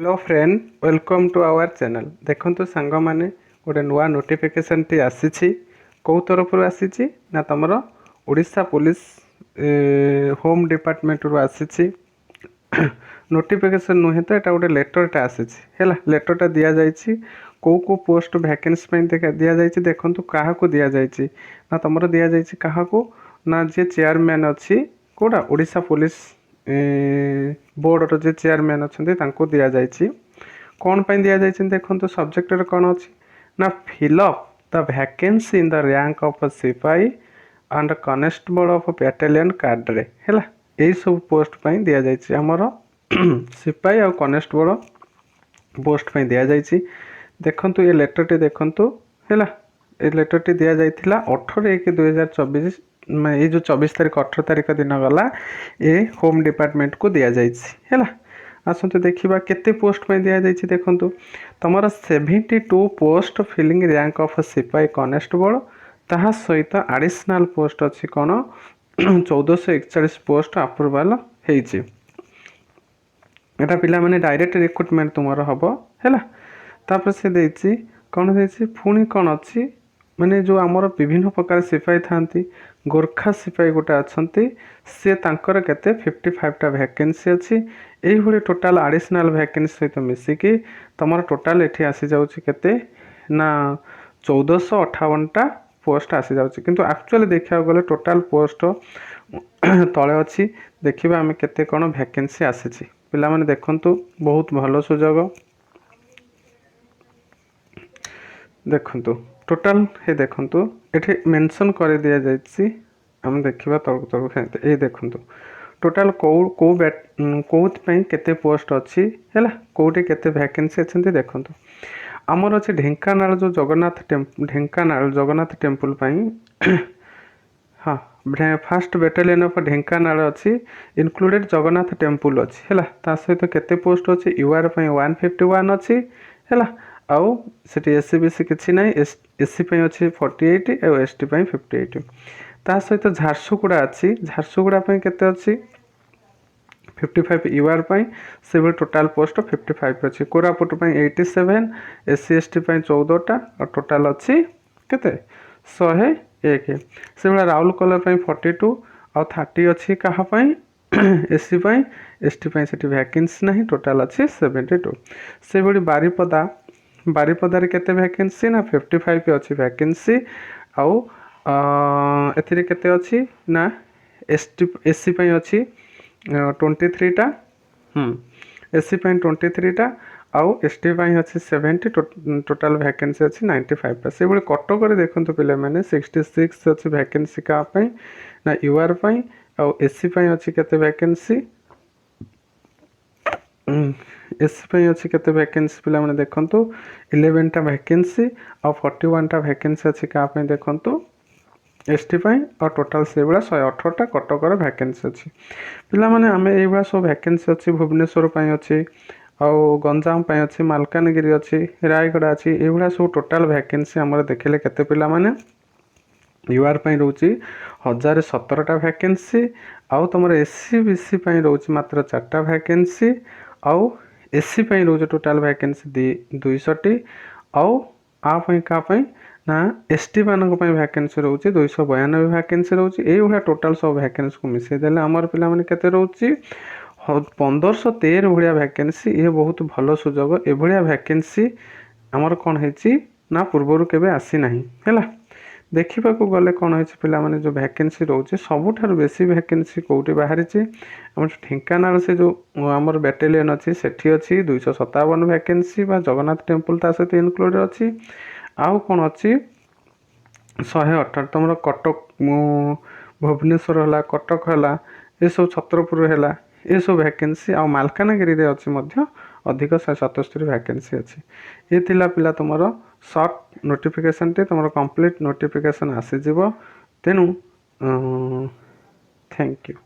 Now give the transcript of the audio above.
Hello friend welcome to our channel. देखो song मैंने गोटे नुआ नोटिफिकेशन टी आसी कौ तरफ आसी ना तुम ओडिशा पुलिस होम डिपार्टमेंट रू आसी नोटिफिकेशन नुहे तो यहाँ गोटे लेटरटा आसी लेटरटा दि जाइए कौ कौ पोस्ट भैकेंसी दि जाइए। देखो क्या दि जाइए ना तुम दि जाइए क्या ना जी चेयरमैन अच्छी कौटा ओडिशा पुलिस बोर्डर जो चेयरमैन अच्छा दि जाइए कौन पर दि जाइए। देखो सब्जेक्ट कौन अच्छी ना fill up the vacancy in the rank of सिपाही एंड कनेस्टेबल ऑफ बैटालियन कार्ड्रे है यही सब पोस्ट पर दि जाइए आमर सिपाही और कनेस्टेबल पोस्ट पर दि जाइए। देखु ये लेटरटी देखु है ये लेटरटी दि जाइए 18/1/2024 ये जो 24 तारीख 18 तारीख दिन गला ये होम डिपार्टमेंट को दि जाइए। आसतु देखा केते पोस्ट पर दि जाइए। देखो तुम 72 पोस्ट फिलिंग रैंक ऑफ सिपाही कनेस्टेबल ता सहित एडिशनल पोस्ट अच्छी कौन 1441 पोस्ट अप्रूवाल होती एटा पिला माने डायरेक्ट रिक्रुटमेंट तुम हम है से देती कौन देती पुणी कौन अच्छी माने जो आमर विभिन्न प्रकार सिपाही था गोरखा सिपाही गोटे अच्छा सी तांकर केते 55टा वैकेंसी अच्छी यही टोटाल एडिशनल वैकेंसी सहित मिसिकी तुम टोटाल ये आसी जाऊँगी केते ना 1458टा पोस्ट आसी जाऊँगी किंतु एक्चुअली देखा गले टोटाल पोस्ट तले अच्छी देखा आम केते कौन वैकेंसी आसी पिला माने देखंतु बहुत भल सुजोग देखंतु टोटाल ये देखंतु ये मेंशन कर दि जाइए आम देखा तलक तलक ये देखंतु टोटाल कौन केते पोस्ट अच्छी है कौटी केते वैकेंसी अच्छे देखंतु आमर अच्छे ढेंकानाल जो ढेंकानाल जगन्नाथ टेम्पल हाँ फास्ट बैटालियन ऑफ ढेंकानाल अच्छी इनक्लूडेड जगन्नाथ टेम्पल अच्छी है सहित केते पोस्ट अच्छी यूआर 151 अच्छी है आउ से एससी बीसी किसी ना एससी अच्छी 48 और एसटी 58 ता सहित झारसुगुड़ा अच्छी झारसुगुड़ा केते अच्छी 55 यूआर से टोटाल पोस्ट 55 अच्छी कोरापुट 87 एससी एसटी 14टा और टोटाल अच्छी केते 101 से राउरकेला 42 और 30 अच्छी कहाँपाई एससी एसटी से वैकेंसी ना टोटाल अच्छी 72 से बारिपदा बारिपदार केते वैकेंसी ना 55 अच्छी वैकेंसी आउ एथिरे केते अच्छी ना एससी अच्छी 23टा एससी 23टा आउ एसटी अच्छी 70 टोटाल वैकेंसी अच्छी 95टा से कटक देखो पे मैंने 66 अच्छी वैकेंसी क्या ना यूआर आउ एससी अच्छी केते वैकेंसी एससी अच्छी केते वैकेंसी पिला माने देखंतु 11टा वैकेंसी और 41टा वैकेंसी अच्छी क्या देखंतु एसटी और टोटाल से 118टा कटकर वैकेंसी अच्छी पिला माने आमे एइबा सब वैकेंसी अच्छी भुवनेश्वर अच्छी आउ गंजाम अच्छी मालकानगिरी अच्छी रायगढ़ अच्छी एइबा सब टोटाल वैकेंसी आमर देखले केते पिला माने यूआर रोचे 1017टा वैकेंसी आउ तुम एससी बीसी रोचे मात्र 4टा वैकेंसी आउ एससी रोचे टोटाल वैकेंसी 200टी आउ क्या ना एसटी मानक वैकेंसी रोचे 292 वैकेंसी रोचे ये टोटाल सब वैकेंसी को मिसेदेले आमर पिला माने केते रोचे 1513 भाया वैकेंसी ये बहुत भल सुजोग एभलिया वैकेंसी आमर कौन है ना पूर्वर केबे आसी नाही है देखा गले कौन है पिला माने जो वैकेंसी रोचे सबुठार बेसी वैकेंसी कौटी बाहरी आम ढेंकानाल से जो आमर बैटालियन अच्छी सेठी अच्छी 257 वैकेंसी जगन्नाथ टेम्पल ता सहित इनक्लूड अच्छी आउ कौन अच्छी 118 तुम कटक भुवनेश्वर है कटक है ये सब छत्रपुर है ये सब वैकेंसी आ मालकानगिरी अच्छी अधिक 177 वैकेंसी अच्छी ये थिला पिला तुम सर्ट नोटिफिकेशन टे तुम कंप्लीट नोटिफिकेशन आसीज तेणु थैंक यू।